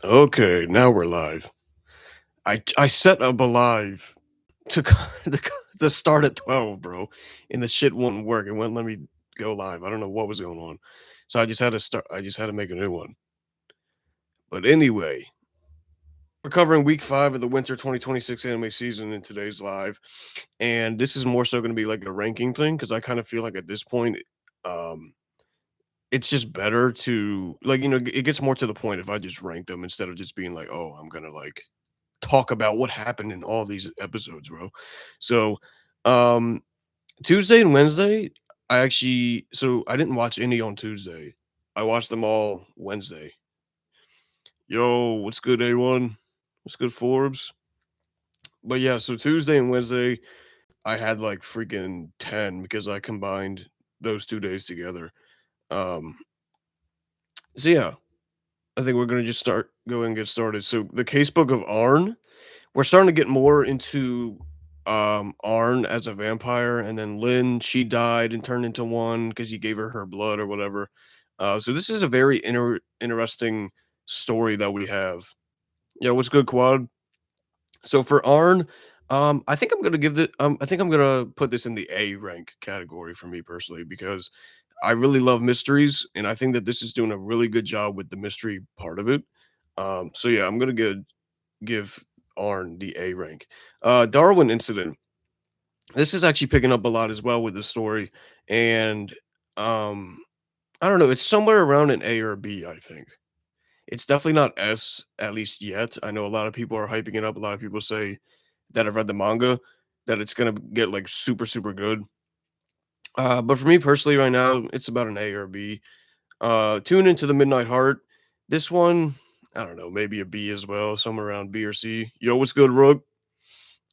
Okay, now we're live. I set up a live to to start at 12, bro, and the shit wouldn't work. It wouldn't let me go live. I don't know what was going on. So I just had to make a new one. But anyway, we're covering week 5 of the winter 2026 anime season in today's live. And this is more so going to be like a ranking thing because I kind of feel like at this point um it's just better to like it gets more to the point if I just rank them instead of just being like, "Oh, I'm going to like talk about what happened in all these episodes, bro." So, um, Tuesday and Wednesday, I didn't watch any on Tuesday. I watched them all Wednesday. Yo, what's good, A1? What's good, Forbes? But yeah, so Tuesday and Wednesday, I had like freaking 10 because I combined those 2 days together. Um, so yeah, I think we're gonna just go and get started. So the casebook of Arn, we're starting to get more into Arn as a vampire, and then Lynn, she died and turned into one because he gave her her blood or whatever. So this is a very interesting story that we have. Yeah, what's good, Quad? So for Arn, I think I'm gonna give it. I think I'm gonna put this in the A rank category for me personally because I really love mysteries, and I think that this is doing a really good job with the mystery part of it. So yeah, I'm gonna give Arn the A rank. Darwin incident. This is actually picking up a lot as well with the story, and um, I don't know. It's somewhere around an A or a B. I think it's definitely not S at least yet. I know a lot of people are hyping it up. A lot of people say that have read the manga that it's gonna get like super super good. But for me personally, right now, it's about an A or a B. Tune into the Midnight Heart. This one, I don't know, maybe a B as well, somewhere around B or C. Yo, what's good, Rook?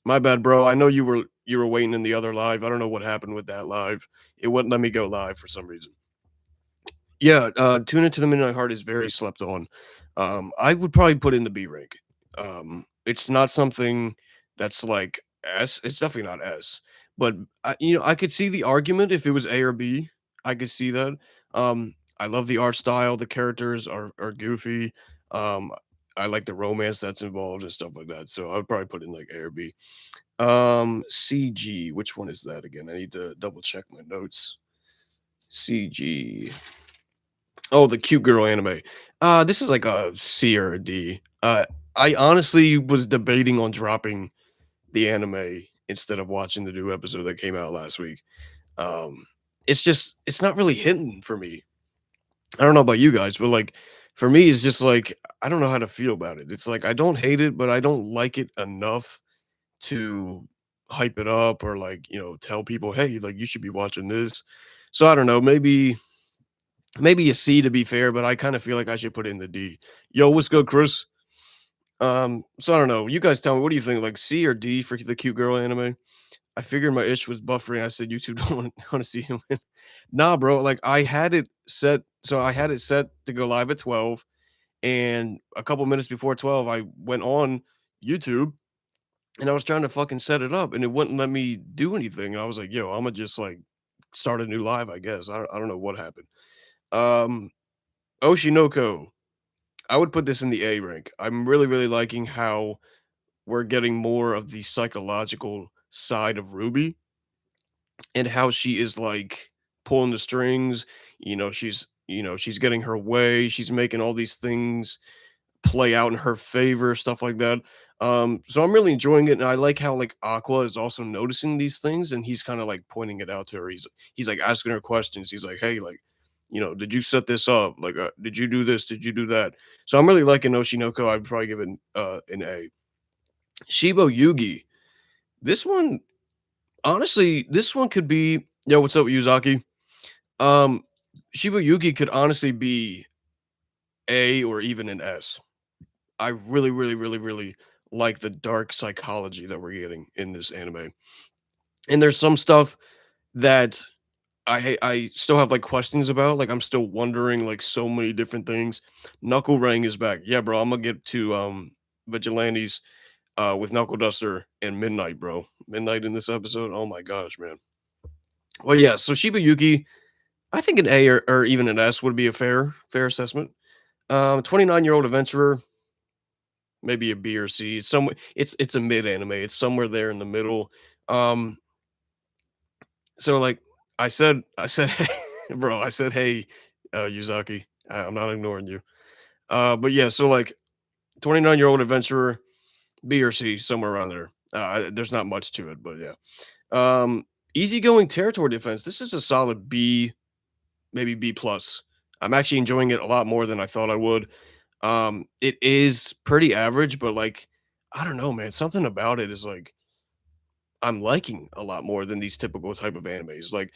My bad, bro. I know you were waiting in the other live. I don't know what happened with that live. It wouldn't let me go live for some reason. Yeah, Tune Into the Midnight Heart is very slept on. I would probably put in the B rank. It's not something that's like S. It's definitely not S. But I could see the argument if it was A or B. I could see that. I love the art style. The characters are goofy. Um, I like the romance that's involved and stuff like that. So I would probably put in like A or B. CG. Which one is that again? I need to double check my notes. CG. Oh, the cute girl anime. This is like a C or a D. I honestly was debating on dropping the anime instead of watching the new episode that came out last week. Um, it's not really hitting for me. I don't know about you guys, but like for me, it's just like I don't know how to feel about it. It's like I don't hate it, but I don't like it enough to hype it up or like tell people, hey, like you should be watching this. So I don't know, maybe a C to be fair, but I kind of feel like I should put it in the D. Yo, what's good, Chris? So I don't know. You guys tell me, what do you think? Like C or D for the cute girl anime? I figured my ish was buffering. I said YouTube don't want to see him win. Nah, bro. Like I had it set, so I had it set to go live at 12, and a couple minutes before 12, I went on YouTube and I was trying to fucking set it up, and it wouldn't let me do anything. And I was like, yo, I'm gonna just like start a new live, I guess. I don't know what happened. Um, Oshinoko. I would put this in the A rank. I'm really, really liking how we're getting more of the psychological side of Ruby and how she is like pulling the strings. She's getting her way. She's making all these things play out in her favor, stuff like that. So I'm really enjoying it, and I like how like Aqua is also noticing these things, and he's kind of like pointing it out to her. He's like asking her questions. He's like, "Hey, like, did you set this up? Like, did you do this? Did you do that?" So I'm really liking Oshinoko. I'd probably give it an A. Shibo Yugi. This one, honestly, this one could be. Yo, what's up, Yuzaki? Um, Shiba Yugi could honestly be A or even an S. I really, really, really, really like the dark psychology that we're getting in this anime. And there's some stuff that I still have like questions about. Like I'm still wondering like so many different things. Knuckle Rang is back. Yeah, bro. I'm gonna get to Vigilantes with Knuckle Duster and Midnight, bro. Midnight in this episode. Oh my gosh, man. Well, yeah. So Shiba Yuki, I think an A or even an S would be a fair assessment. 29-year-old adventurer. maybe a B or C. It's somewhere it's a mid anime. It's somewhere there in the middle. Um, so like I said, bro, I said, hey, Yuzaki, I'm not ignoring you. But yeah, so like 29-year-old adventurer, B or C, somewhere around there. There's not much to it, but yeah. Easygoing territory defense. This is a solid B, maybe B plus. I'm actually enjoying it a lot more than I thought I would. It is pretty average, but like I don't know, man. Something about it is like I'm liking a lot more than these typical type of animes. Like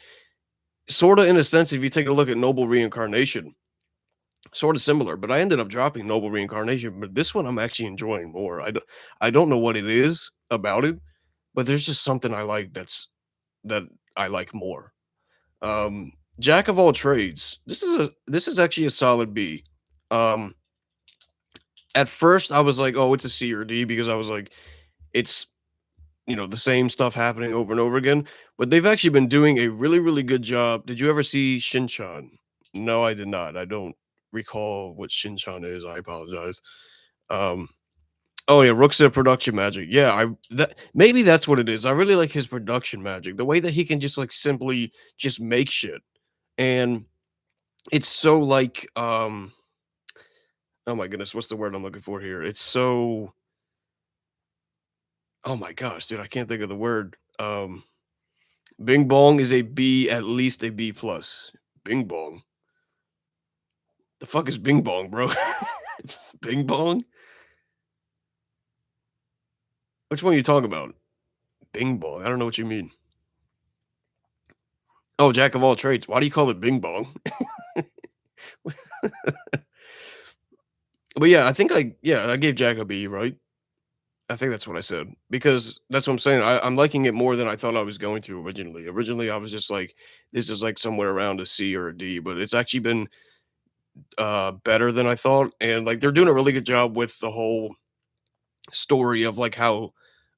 sort of in a sense, if you take a look at Noble Reincarnation, sort of similar. But I ended up dropping Noble Reincarnation. But this one I'm actually enjoying more. I don't know what it is about it, but there's just something I like that I like more. Jack of all trades. This is actually a solid B. Um, at first I was like, oh, it's a C or D because I was like, it's the same stuff happening over and over again. But they've actually been doing a really, really good job. Did you ever see Shinchan? No, I did not. I don't recall what Shinchan is. I apologize. Um, oh yeah, Rook's production magic. Yeah, I that maybe that's what it is. I really like his production magic. The way that he can just like simply just make shit. And it's so like oh my goodness, what's the word I'm looking for here? It's so oh my gosh, dude, I can't think of the word. Bing Bong is a B, at least a B plus. Bing Bong. The fuck is Bing Bong, bro? Bing Bong? Which one are you talking about? Bing Bong. I don't know what you mean. Oh, Jack of all trades. Why do you call it Bing Bong? But yeah, I gave Jack a B, right? I think that's what I said because that's what I'm saying. I'm liking it more than I thought I was going to originally. Originally, I was just like, this is like somewhere around a C or a D, but it's actually been better than I thought. And like they're doing a really good job with the whole story of like how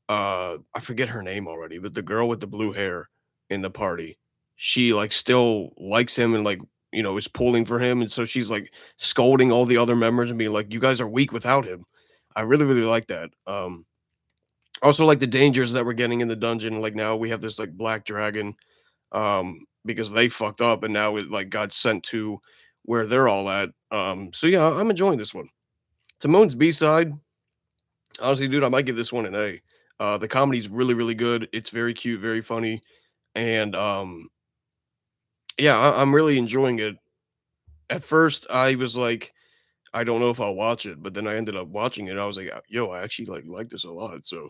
I forget her name already, but the girl with the blue hair in the party, she like still likes him and like is pulling for him, and so she's like scolding all the other members and being like, "You guys are weak without him." I really really like that. Also like the dangers that we're getting in the dungeon. Like now we have this like black dragon, because they fucked up and now it like got sent to where they're all at. So yeah, I'm enjoying this one. Timon's B side, honestly, dude, I might give this one an A. The comedy's really, really good. It's very cute, very funny, and yeah, I'm really enjoying it. At first, I was like, I don't know if I'll watch it, but then I ended up watching it. I was like, yo, I actually like this a lot. So,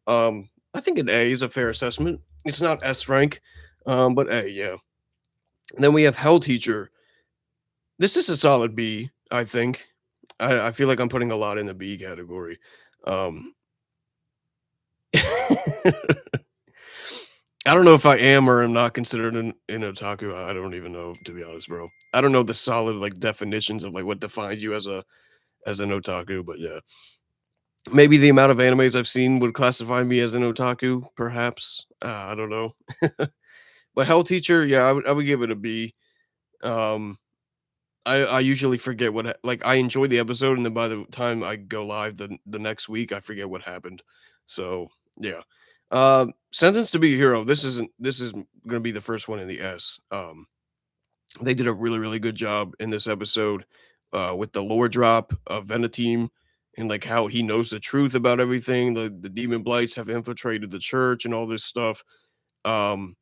I think an A is a fair assessment. It's not S rank, but A, yeah. And then we have Hell Teacher. This is a solid B, I think. I feel like I'm putting a lot in the B category. Um, I don't know if I am or am not considered an otaku. I don't even know, to be honest, bro. I don't know the solid like definitions of like what defines you as an otaku, but yeah. Maybe the amount of animes I've seen would classify me as an otaku, perhaps. I don't know. But Hell Teacher, yeah, I would give it a B. Um, I usually forget like I enjoy the episode, and then by the time I go live the next week, I forget what happened. So yeah. Sentence to be a hero. This is gonna be the first one in the S. They did a really, really good job in this episode, with the lore drop of Veneteam and like how he knows the truth about everything. The demon blights have infiltrated the church and all this stuff. Um,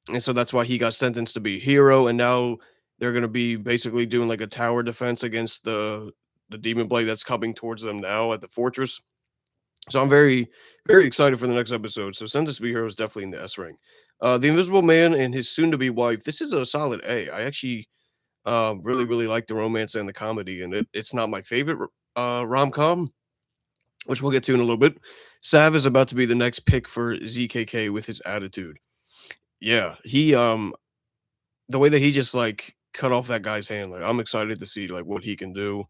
and so that's why he got sentenced to be a hero, and now they're gonna be basically doing like a tower defense against the demon blade that's coming towards them now at the fortress. So I'm very, very excited for the next episode. So Sentenced to be Hero is definitely in the S rank. The Invisible Man and his soon-to-be wife. This is a solid A. I actually really, really like the romance and the comedy, and it's not my favorite rom com, which we'll get to in a little bit. Sav is about to be the next pick for ZKK with his attitude. Yeah, he the way that he just like cut off that guy's hand, like I'm excited to see like what he can do,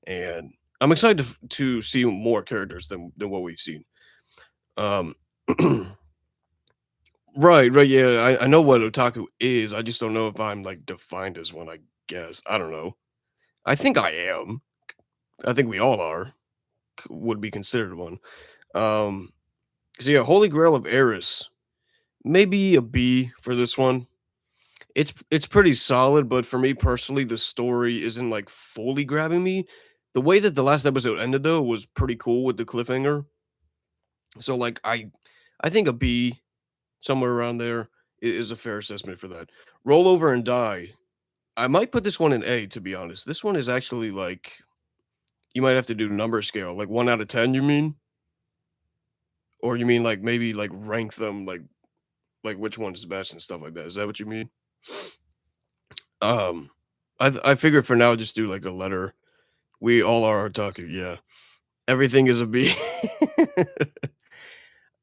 and I'm excited to see more characters than what we've seen. Um, right, right, yeah. I know what otaku is. I just don't know if I'm like defined as one. I guess I don't know. I think I am. I think we all are. would be considered one. Um, so yeah, Holy Grail of Eris, maybe a B for this one. It's pretty solid, but for me personally, the story isn't like fully grabbing me. The way that the last episode ended though was pretty cool with the cliffhanger. So like I think a B somewhere around there is a fair assessment for that. Roll Over and Die. I might put this one in A to be honest. This one is actually like you might have to do number scale, like 1 out of 10 you mean? Or you mean like maybe like rank them like which one's best and stuff like that. Is that what you mean? Um I figured for now just do like a letter. We all are otaku, yeah. Everything is a B.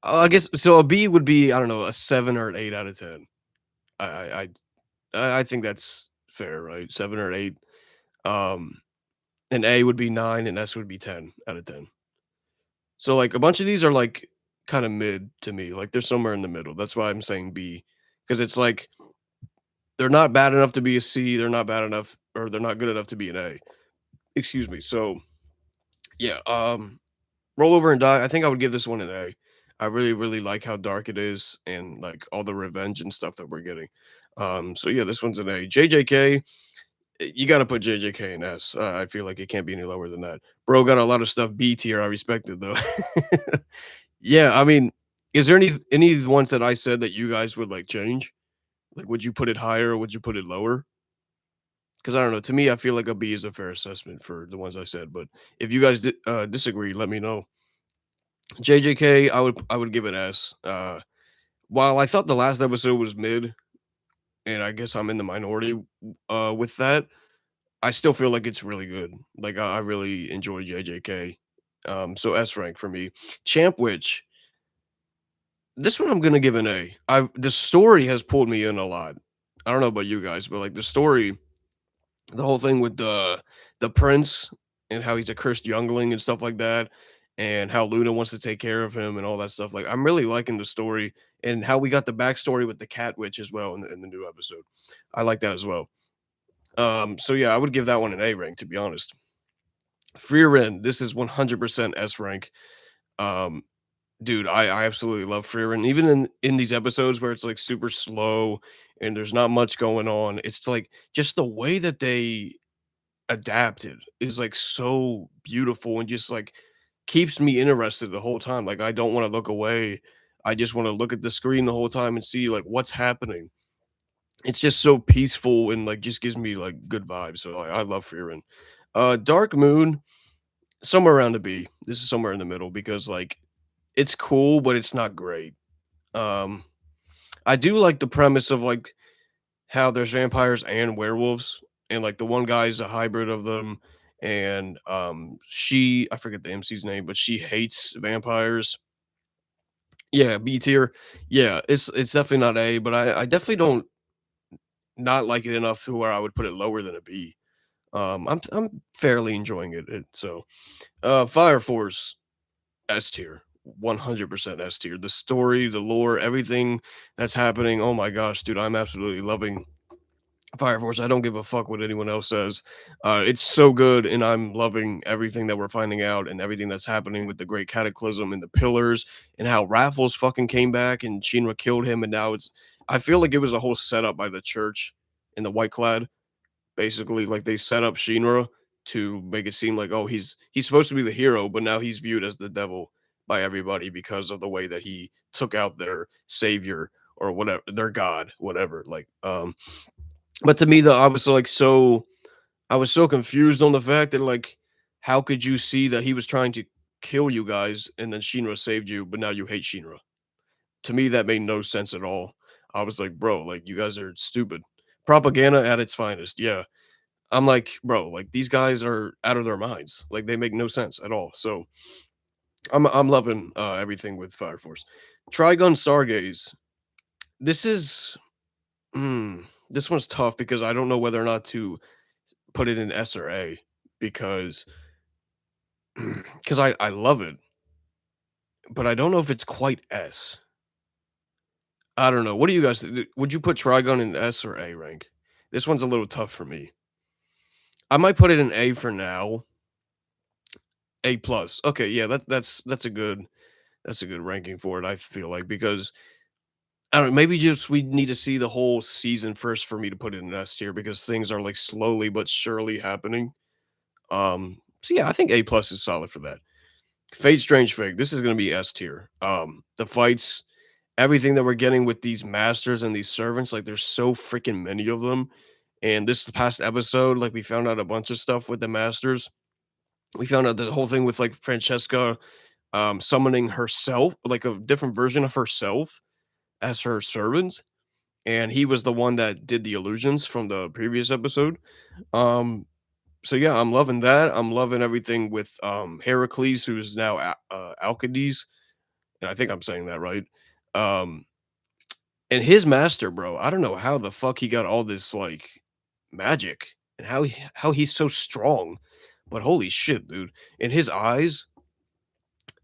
I guess so a B would be, I don't know, a 7 or an 8 out of 10. I I I I think that's fair, right? 7 or 8. Um, an A would be 9 and S would be 10 out of 10. So, like, a bunch of these are, like, kinda mid to me, like, they're somewhere in the middle. That's why I'm saying B, because it's like, they're not bad enough to be a C, they're not bad enough or they're not good enough to be an A. Excuse me. So, yeah, Roll Over and Die, I think I would give this one an A. I really, really like how dark it is and, like, all the revenge and stuff that we're getting. So yeah, this one's an A. JJK, you gotta put JJK in S. I feel like it can't be any lower than that. Bro got a lot of stuff B tier, I respect it though. Yeah, I mean, is there any of the ones that I said that you guys would, like, change? Like, would you put it higher or would you put it lower? Because I don't know, to me, I feel like a B is a fair assessment for the ones I said, but if you guys disagree, let me know. JJK, I would give it S. While I thought the last episode was mid, and I guess I'm in the minority with that, I still feel like it's really good. Like I really enjoy JJK. So S rank for me. Champ Witch. This one I'm gonna give an A. The story has pulled me in a lot. I don't know about you guys, but like the story, the whole thing with the prince and how he's a cursed youngling and stuff like that, and how Luna wants to take care of him and all that stuff. Like I'm really liking the story and how we got the backstory with the cat witch as well in the new episode. I like that as well. So yeah, I would give that one an A rank to be honest. Free Ren, this is 100% S rank. Um, dude, I absolutely love Free Ren. Even in these episodes where it's like super slow and there's not much going on, it's like just the way that they adapted is like so beautiful and just like keeps me interested the whole time. Like I don't want to look away. I just want to look at the screen the whole time and see like what's happening. It's just so peaceful and like just gives me like good vibes. So I love Free Ren. Dark Moon, somewhere around a B. This is somewhere in the middle because like it's cool, but it's not great. Um, I do like the premise of like how there's vampires and werewolves, and like the one guy's a hybrid of them, and she I forget the MC's name, but she hates vampires. Yeah, B tier. Yeah, it's definitely not A, but I definitely don't not like it enough to where I would put it lower than a B. I'm fairly enjoying it. Fire Force S tier, 100% S tier. The story, the lore, everything that's happening. Oh my gosh, dude, I'm absolutely loving Fire Force. I don't give a fuck what anyone else says. It's so good, and I'm loving everything that we're finding out and everything that's happening with the Great Cataclysm and the Pillars and how Raffles fucking came back and Shinra killed him, and now it's. I feel like it was a whole setup by the church and the White Clad. Basically, like they set up Shinra to make it seem like, oh, he's supposed to be the hero, but now he's viewed as the devil by everybody because of the way that he took out their savior or whatever, their god, whatever. But to me, the I was so confused on the fact that like, how could you see that he was trying to kill you guys and then Shinra saved you, but now you hate Shinra? To me, that made no sense at all. I was like, bro, like you guys are stupid. Propaganda at its finest. Yeah. I'm like, bro, like these guys are out of their minds. Like they make no sense at all. So I'm loving everything with Fire Force. Trigun Stargaze. This is this one's tough because I don't know whether or not to put it in S or A because because I love it, but I don't know if it's quite S. I don't know. What do you guys would you put Trigun in S or A rank? This one's a little tough for me. I might put it in A for now, A plus. Okay, yeah, that's a good ranking for it, I feel like, because I don't know, maybe just we need to see the whole season first for me to put it in S tier because things are like slowly but surely happening. So yeah, I think A plus is solid for that. Fate Strange Fig, this is gonna be S tier. The fights, everything that we're getting with these masters and these servants, like there's so freaking many of them. And this past episode, like we found out a bunch of stuff with the masters. We found out the whole thing with like Francesca summoning herself, like a different version of herself as her servant. And he was the one that did the illusions from the previous episode. Um, so yeah, I'm loving that. I'm loving everything with Heracles, who is now Alcides, and I think I'm saying that right. Um, and his master, bro, I don't know how the fuck he got all this like magic and how he's so strong, but holy shit, dude! In his eyes,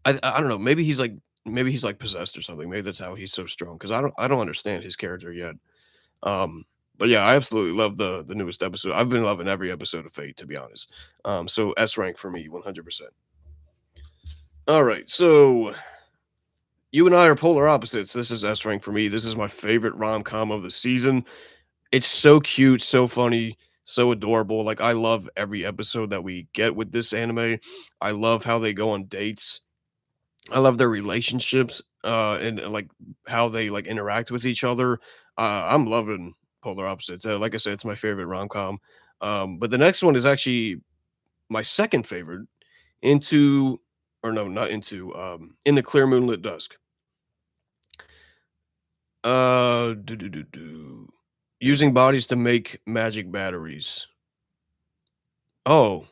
I don't know. Maybe he's like possessed or something. Maybe that's how he's so strong. Because I don't understand his character yet. Um, but yeah, I absolutely love the newest episode. I've been loving every episode of Fate, to be honest. So S rank for me, 100%. All right, so you and I are polar opposites. This is S rank for me. This is my favorite rom com of the season. It's so cute, so funny, so adorable. Like I love every episode that we get with this anime. I love how they go on dates. I love their relationships, and, like, how they, like, interact with each other. I'm loving Polar Opposites. Like I said, it's my favorite rom-com. But the next one is actually my second favorite, Into or no, not Into, In the Clear Moonlit Dusk. Do, do, do, do. Using bodies to make magic batteries. Oh.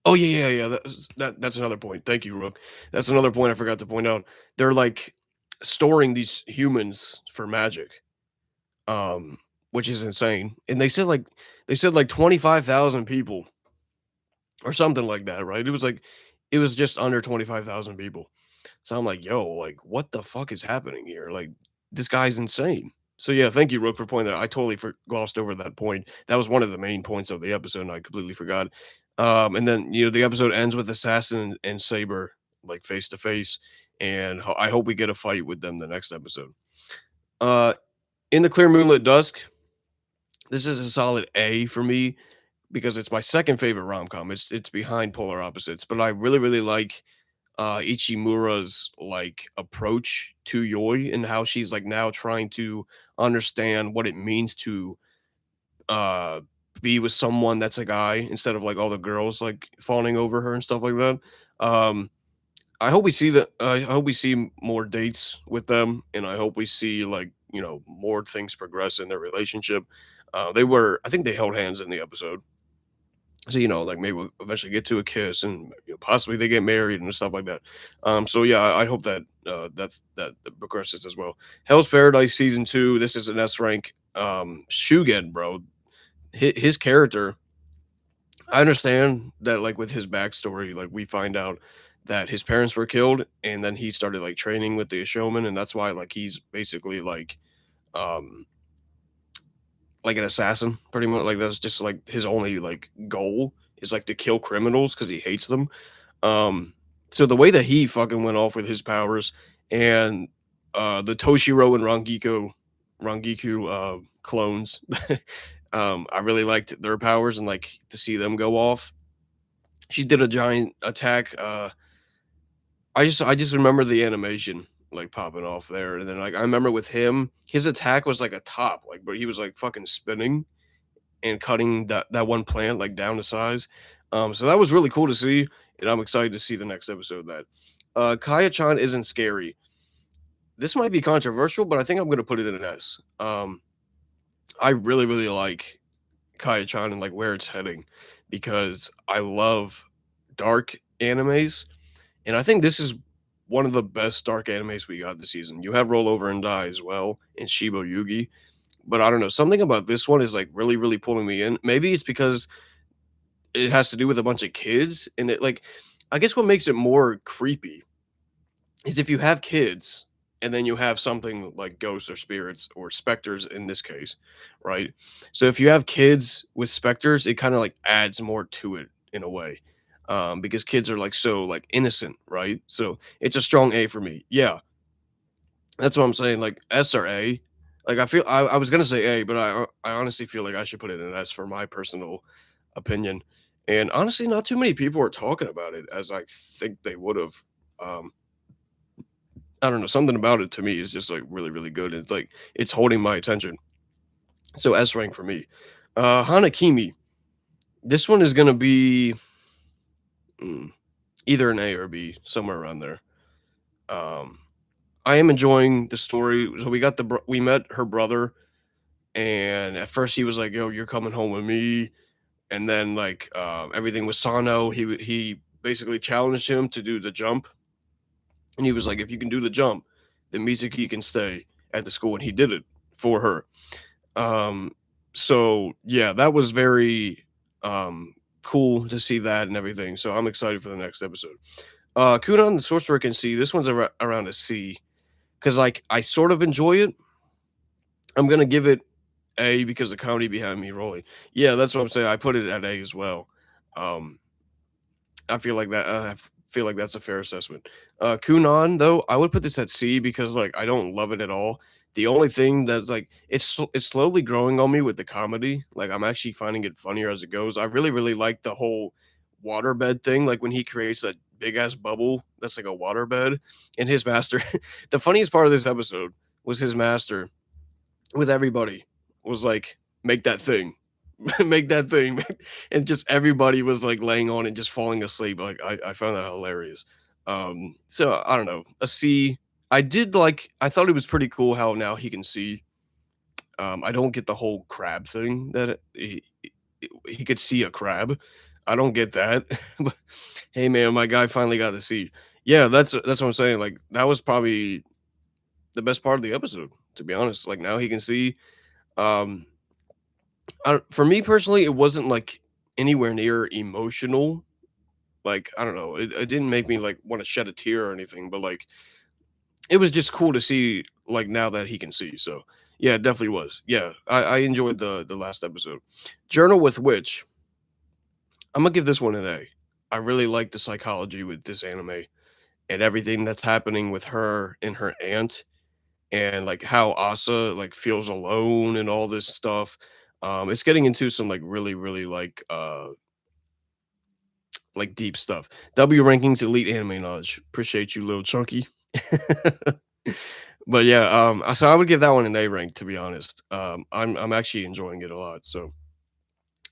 Oh, yeah, yeah, yeah, that's another point. Thank you, Rook. That's another point I forgot to point out. They're, like, storing these humans for magic, um, which is insane, and they said, like, 25,000 people or something like that, right? It was just under 25,000 people. So I'm like, "Yo, like, what the fuck is happening here?" Like, this guy's insane. So, yeah, thank you, Rook, for pointing that out. I totally glossed over that point. That was one of the main points of the episode, and I completely forgot. And then, the episode ends with Assassin and Saber, like, face to face, and I hope we get a fight with them the next episode. Uh, in the Clear Moonlit Dusk, this is a solid A for me because it's my second favorite rom-com. It's behind Polar Opposites, but I really, really like Ichimura's like approach to Yoi and how she's like now trying to understand what it means to uh be with someone that's a guy instead of like all the girls like fawning over her and stuff like that. Um I hope we see that I hope we see more dates with them and I hope we see like, more things progress in their relationship. I think they held hands in the episode. So, like maybe we'll eventually get to a kiss and possibly they get married and stuff like that. So yeah, I hope that that progresses as well. Hell's Paradise season two. This is an S rank. Shugen, bro, his character. I understand that like with his backstory, like we find out that his parents were killed, and then he started like training with the Ashomen, and that's why like he's basically um like an assassin, pretty much. Like that's just like his only like goal is like to kill criminals because he hates them. Um, so the way that he fucking went off with his powers and the Toshiro and Rangiku clones, I really liked their powers and like to see them go off. She did a giant attack. I just remember the animation like popping off there, and then like I remember with him, his attack was like a top, like but he was like fucking spinning and cutting that one plant like down to size. So that was really cool to see, and I'm excited to see the next episode of that. Kaya-chan isn't scary. This might be controversial, but I think I'm gonna put it in an S. I really, really like Kaya-chan and like where it's heading because I love dark animes, and I think this is one of the best dark animes we got this season. You have Roll Over and Die as well, and Shibo Yugi, but I don't know, something about this one is like really, really pulling me in. Maybe it's because it has to do with a bunch of kids, and it like I guess what makes it more creepy is if you have kids and then you have something like ghosts or spirits or specters in this case, right? So if you have kids with specters, it kind of like adds more to it in a way. because kids are like so like innocent, right? So it's a strong A for me. Yeah, that's what I'm saying. Like S or A. Like I was gonna say A, but I honestly feel like I should put it in S for my personal opinion. And honestly, not too many people are talking about it as I think they would have. Um, I don't know, something about it to me is just like really, really good. It's like it's holding my attention. So S rank for me. Hanakimi. This one is gonna be mm, either an A or B, somewhere around there. Um, I am enjoying the story. So we met her brother, and at first he was like, "Yo, you're coming home with me," and then like everything was Sano. He basically challenged him to do the jump, and he was like, "If you can do the jump, then Mizuki can stay at the school," and he did it for her. Um, so yeah, that was very um cool to see that and everything. So I'm excited for the next episode. Kunan the Sorcerer can see this one's around a C because like I sort of enjoy it. I'm gonna give it A because the comedy behind me rolling. Yeah, that's what I'm saying. I put it at A as well. Um, I feel like that. I feel like that's a fair assessment. Kunan though, I would put this at C because like I don't love it at all. The only thing that's like it's slowly growing on me with the comedy. Like I'm actually finding it funnier as it goes. I really really like the whole waterbed thing. Like when he creates that big ass bubble that's like a waterbed, and his master. The funniest part of this episode was his master with everybody was like, "Make that thing, make that thing," and just everybody was like laying on and just falling asleep. Like I found that hilarious. So I don't know, a C. I did like. I thought it was pretty cool how now he can see. I don't get the whole crab thing that he could see a crab. I don't get that. But hey, man, my guy finally got to see. Yeah, that's what I'm saying. Like that was probably the best part of the episode, to be honest. Like now he can see. Um, for me personally, it wasn't like anywhere near emotional. Like I don't know, it didn't make me like want to shed a tear or anything, but like it was just cool to see like now that he can see. So yeah, it definitely was. Yeah, I enjoyed the last episode. Journal with Witch. I'm gonna give this one an A. I really like the psychology with this anime and everything that's happening with her and her aunt and like how Asa like feels alone and all this stuff. It's getting into some like really, really like deep stuff. W rankings, elite anime knowledge. Appreciate you, little chunky. But yeah, so I would give that one an A rank to be honest. I'm actually enjoying it a lot. So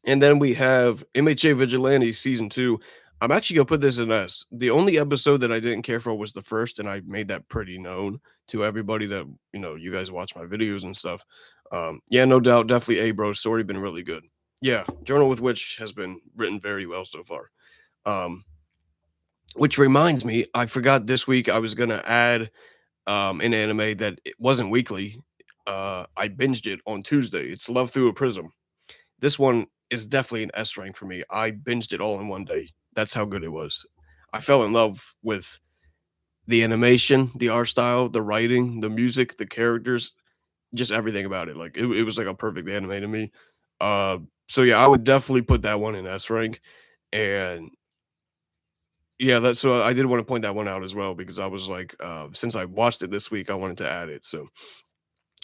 and then we have MHA Vigilante season 2. I'm actually gonna put this in S. The only episode that I didn't care for was the first, and I made that pretty known to everybody that you guys watch my videos and stuff. Yeah, no doubt, definitely A bro. Story been really good. Yeah, Journal with Witch has been written very well so far. Um, which reminds me, I forgot this week I was gonna add an anime that it wasn't weekly. I binged it on Tuesday. It's Love Through a Prism. This one is definitely an S rank for me. I binged it all in one day. That's how good it was. I fell in love with the animation, the art style, the writing, the music, the characters, just everything about it. Like it was like a perfect anime to me. Uh, so yeah, I would definitely put that one in S rank. And yeah, that's so I did want to point that one out as well because I was like, since I watched it this week, I wanted to add it. So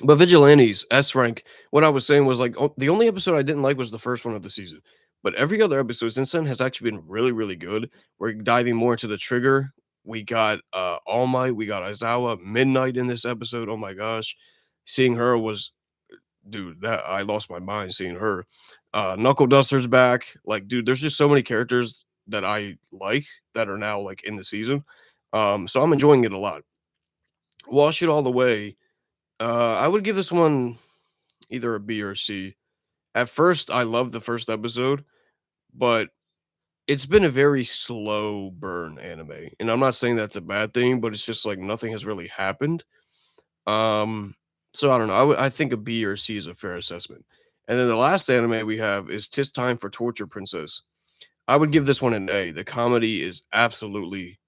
but Vigilantes, S rank, what I was saying was like the only episode I didn't like was the first one of the season. But every other episode since then has actually been really, really good. We're diving more into the trigger. We got All Might, we got Aizawa, Midnight in this episode. Oh my gosh. Seeing her was dude, that I lost my mind seeing her. Knuckle Duster's back. Like, dude, there's just so many characters that I like that are now like in the season. So I'm enjoying it a lot. Wash it all the way. I would give this one either a B or a C. At first, I loved the first episode, but it's been a very slow burn anime. And I'm not saying that's a bad thing, but it's just like nothing has really happened. Um, so I don't know. I think a B or a C is a fair assessment. And then the last anime we have is Tis Time for Torture Princess. I would give this one an A. The comedy is absolutely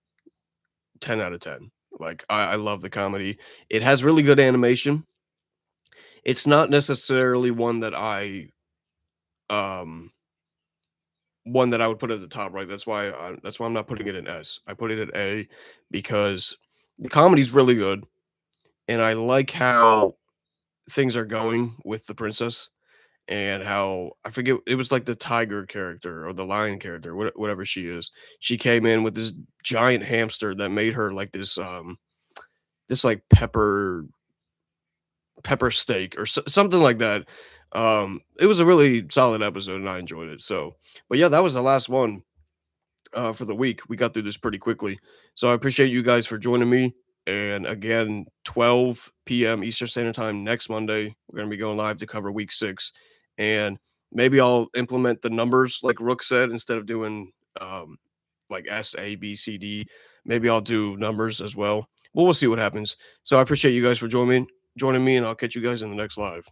10 out of 10. Like I love the comedy. It has really good animation. It's not necessarily one that I um one that I would put at the top, right? That's why I'm not putting it in S. I put it at A because the comedy's really good, and I like how things are going with the princess and how I forget it was like the tiger character or the lion character, whatever she is. She came in with this giant hamster that made her like this like pepper steak or something like that. It was a really solid episode and I enjoyed it. So, but yeah, that was the last one for the week. We got through this pretty quickly. So I appreciate you guys for joining me. And again, 12 p.m. Eastern Standard Time next Monday, we're going to be going live to cover week 6. And maybe I'll implement the numbers like Rook said instead of doing like S, A, B, C, D. Maybe I'll do numbers as well. We'll see what happens. So I appreciate you guys for joining me, and I'll catch you guys in the next live.